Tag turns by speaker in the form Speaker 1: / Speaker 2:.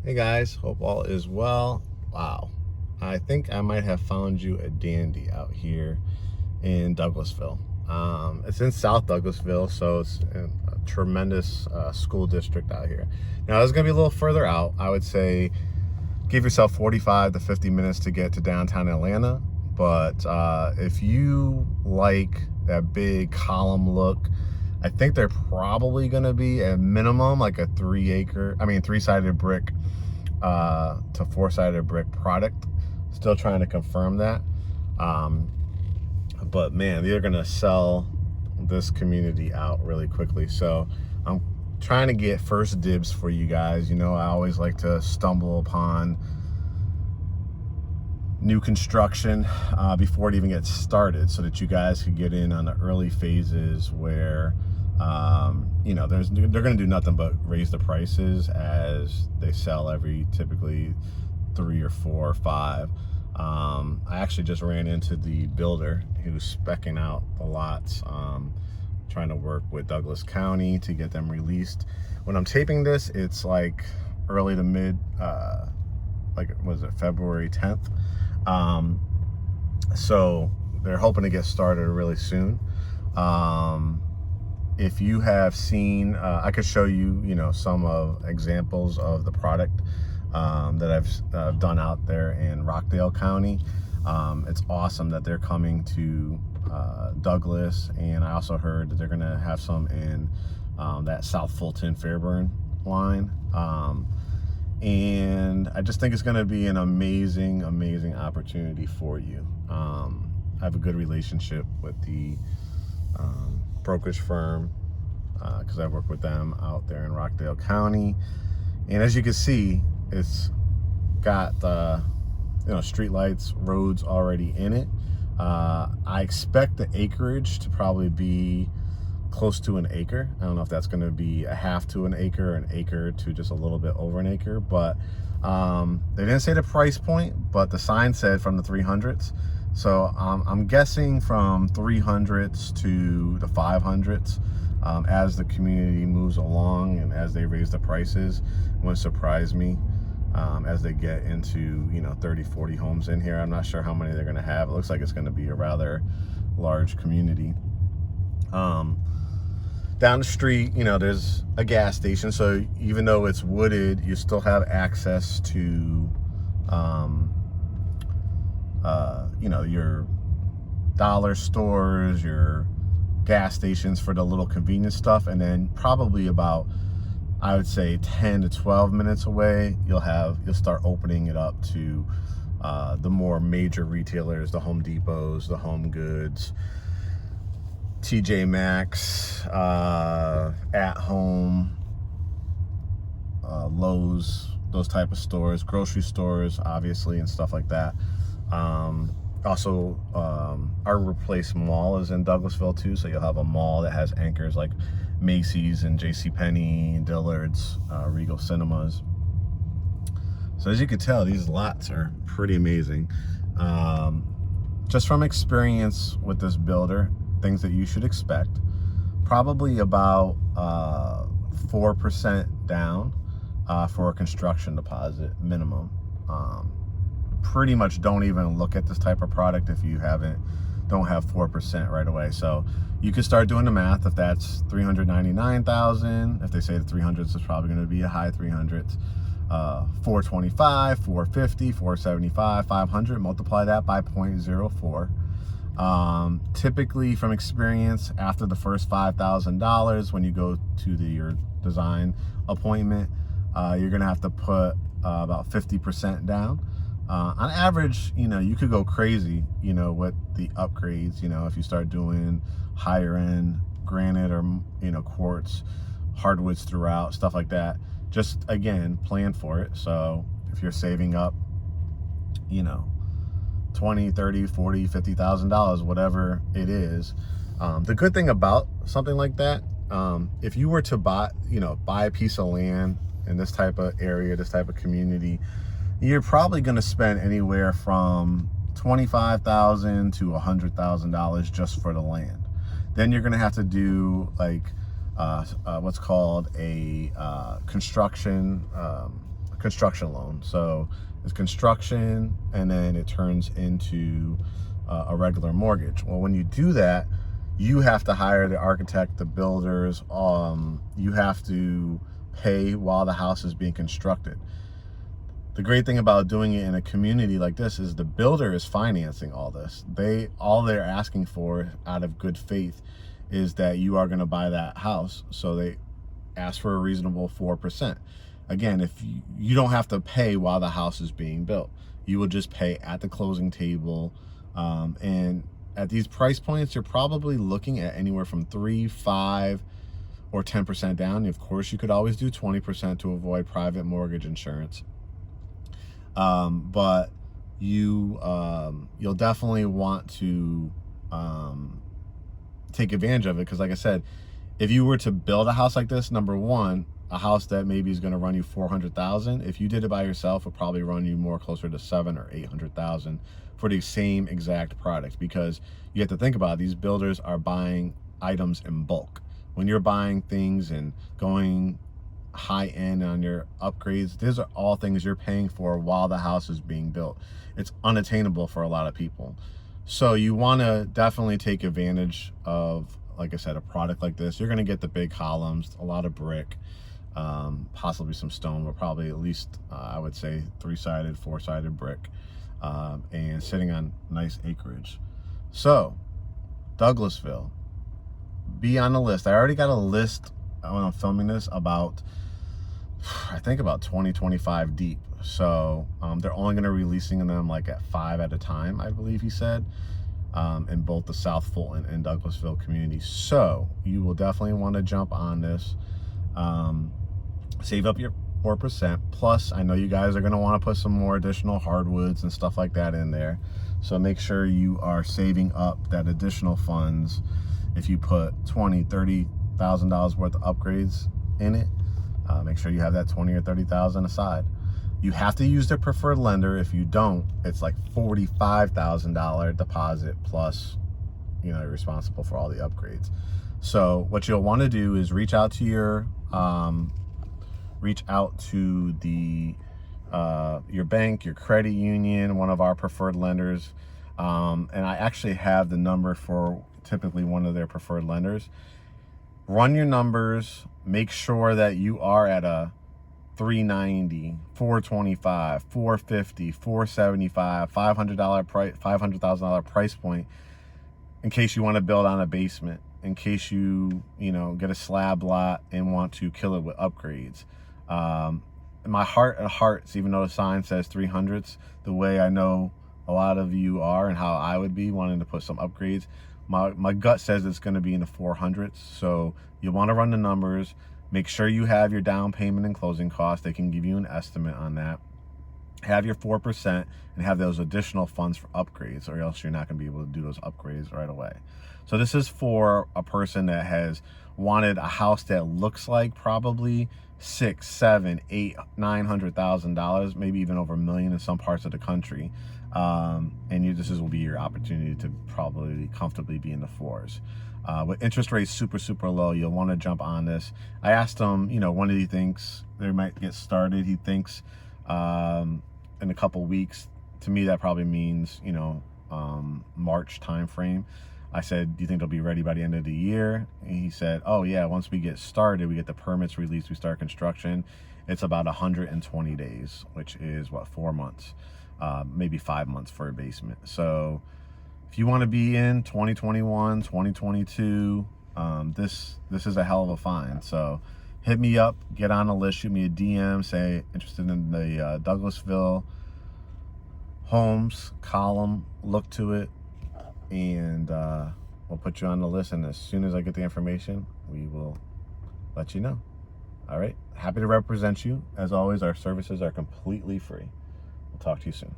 Speaker 1: Hey guys, hope all is well. Wow, I think I might have found you a dandy out here in Douglasville. It's in South Douglasville, so it's a tremendous school district out here. Now, it's gonna be a little further out. I would say give yourself 45 to 50 minutes to get to downtown Atlanta. But if you like that big column look, I think they're probably gonna be at minimum like a three-sided brick to four-sided brick product. Still trying to confirm that. But man, they're gonna sell this community out really quickly. So I'm trying to get first dibs for you guys. You know, I always like to stumble upon new construction before it even gets started, so that you guys could get in on the early phases where you know, they're going to do nothing but raise the prices as they sell every typically 3 or 4 or 5. I actually just ran into the builder who's speccing out the lots, trying to work with Douglas County to get them released. When I'm taping this, it's like early to mid, like, was it February 10th? So they're hoping to get started really soon. If you have seen, I could show you, you know, some of examples of the product that I've done out there in Rockdale County. It's awesome that they're coming to Douglas, and I also heard that they're going to have some in that South Fulton Fairburn line. And I just think it's going to be an amazing opportunity for you. I have a good relationship with the brokerage firm because I work with them out there in Rockdale County, and as you can see, it's got street lights, roads already in it. I expect the acreage to probably be close to an acre. I don't know if that's going to be a half to an acre, an acre to just a little bit over an acre, but they didn't say the price point, but the sign said from the 300s. So I'm guessing from 300s to the 500s as the community moves along and as they raise the prices. It wouldn't surprise me as they get into, you know, 30, 40 homes in here. I'm not sure how many they're going to have. It looks like it's going to be a rather large community. Down the street, you know, there's a gas station. So even though it's wooded, you still have access to you know, your dollar stores, your gas stations for the little convenience stuff. And then probably about, I would say 10 to 12 minutes away, you'll start opening it up to the more major retailers, the Home Depots, the Home Goods, TJ Maxx, At Home, Lowe's, those type of stores, grocery stores, obviously, and stuff like that. Also, our replaced mall is in Douglasville too, so you'll have a mall that has anchors like Macy's and JCPenney and Dillard's, Regal Cinemas. So as you can tell, these lots are pretty amazing. Just from experience with this builder, things that you should expect, probably about 4% down for a construction deposit minimum. Pretty much don't even look at this type of product if you don't have 4% right away. So you can start doing the math. If that's $399,000, if they say the 300s is probably going to be a high 300s, 425, 450, 475, 500, multiply that by 0.04. Typically, from experience, after the first $5,000, when you go to your design appointment, you're going to have to put about 50% down. On average, you know, you could go crazy, you know, with the upgrades, you know, if you start doing higher end granite or, you know, quartz, hardwoods throughout, stuff like that. Just, again, plan for it. So if you're saving up, you know, 20, 30, 40, $50,000, whatever it is. The good thing about something like that, if you were to buy a piece of land in this type of area, this type of community, you're probably going to spend anywhere from $25,000 to $100,000 just for the land. Then you're going to have to do like what's called a construction construction loan. So it's construction, and then it turns into a regular mortgage. Well, when you do that, you have to hire the architect, the builders. You have to pay while the house is being constructed. The great thing about doing it in a community like this is the builder is financing all this. All they're asking for out of good faith is that you are going to buy that house. So they ask for a reasonable 4%. Again, if you don't have to pay while the house is being built, you will just pay at the closing table. And at these price points, you're probably looking at anywhere from 3, 5, or 10% down. Of course, you could always do 20% to avoid private mortgage insurance. But you'll definitely want to take advantage of it, because like I said, if you were to build a house like this, number one, a house that maybe is going to run you $400,000, if you did it by yourself, it would probably run you more closer to $700,000 or $800,000 for the same exact product. Because you have to think about it, these builders are buying items in bulk. When you're buying things and going high end on your upgrades, these are all things you're paying for while the house is being built. It's unattainable for a lot of people. So you want to definitely take advantage of, like I said, a product like this. You're going to get the big columns, a lot of brick, possibly some stone, but probably at least I would say 3-sided, 4-sided brick, and sitting on nice acreage. So Douglasville, be on the list. I already got a list when I'm filming this about, I think about 20-25 deep. So they're only going to be releasing them like at 5 at a time, I believe he said, in both the South Fulton and Douglasville communities. So you will definitely want to jump on this. Save up your 4%. Plus, I know you guys are going to want to put some more additional hardwoods and stuff like that in there. So make sure you are saving up that additional funds. If you put $20,000-$30,000 worth of upgrades in it, make sure you have that $20,000 or $30,000 aside. You have to use their preferred lender. If you don't, it's like $45,000 deposit plus, you're responsible for all the upgrades. So what you'll want to do is reach out to your bank, your credit union, one of our preferred lenders. And I actually have the number for typically one of their preferred lenders. Run your numbers, make sure that you are at a 390, 425, 450, 475, $500,000 price point, in case you want to build on a basement, in case you get a slab lot and want to kill it with upgrades. In my heart of hearts, even though the sign says 300s, the way I know a lot of you are and how I would be wanting to put some upgrades, my gut says it's going to be in the 400s. So you want to run the numbers, make sure you have your down payment and closing costs. They can give you an estimate on that. Have your 4% and have those additional funds for upgrades, or else you're not going to be able to do those upgrades right away. So this is for a person that has wanted a house that looks like probably $600,000, $700,000, $800,000, $900,000, maybe even over $1 million in some parts of the country. And this will be your opportunity to probably comfortably be in the 4s. With interest rates super low, you'll want to jump on this. I asked him, when he thinks they might get started. He thinks in a couple weeks. To me, that probably means March time frame. I said, do you think they'll be ready by the end of the year? And he said, oh yeah, once we get started, we get the permits released, we start construction, it's about 120 days, which is what, 4 months, maybe 5 months for a basement. So if you want to be in 2021, 2022, this is a hell of a find. So hit me up, get on the list, shoot me a DM, say interested in the Douglasville homes column, look to it, and we'll put you on the list. And as soon as I get the information, we will let you know. All right, happy to represent you. As always, our services are completely free. We'll talk to you soon.